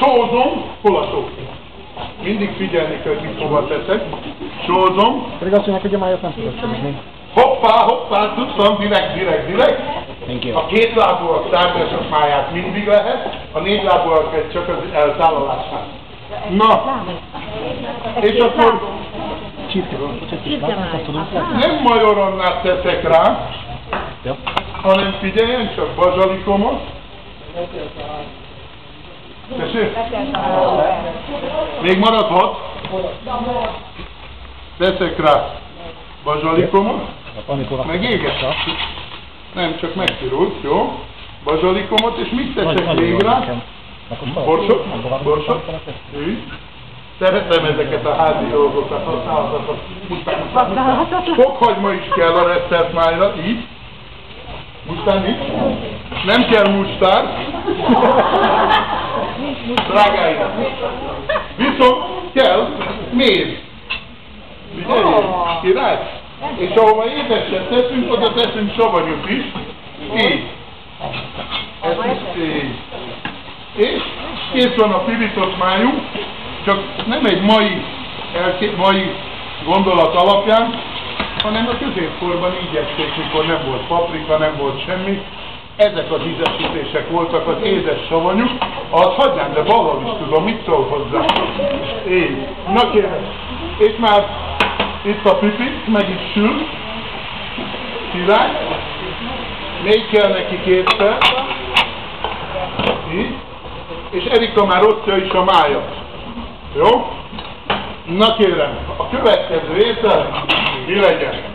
Sózom, hol a só? Mindig figyelni kell, hogy mit hova teszek. Sózom. Pedig azt mondják, hogy a májat nem tudod sózni. Hoppá, tudtam, direkt. A két lábúak tárgyasok máját mindig lehet, a négy lábúak csak az eltálalásnál. Na, és akkor nem majoronnát teszek rá, hanem figyeljen csak bazsalikomot. Tessék? Még maradhat. Teszek rá bazsalikomot. Meg éget. Nem, csak megpirult, jó? Bazsalikomot, és mit teszek még rá? Borsot? Szeretem ezeket a házi dolgokat, használhatat. Fokhagyma is kell a resztelt májra, így. Mustár nincs? Nem kell mustár. Drágáim. Viszont kell méz. Figyeljék, király? És ahova édeset teszünk, oda teszünk savanyút is. Így. Ez is így. És kész van a pirított májunk, csak nem egy mai gondolat alapján, hanem a középkorban így ették, mikor nem volt paprika, nem volt semmi. Ezek az ízesítések voltak, az édes savanyú. Azt hagynám, de valahol is tudom, mit szól hozzá. Így. Na kérem. És már itt a pipit, meg is sül. Király. Még kell neki kétszer. Így. És Erika már osztja is a májat. Jó? Na kérem, a következő étel mi legyen?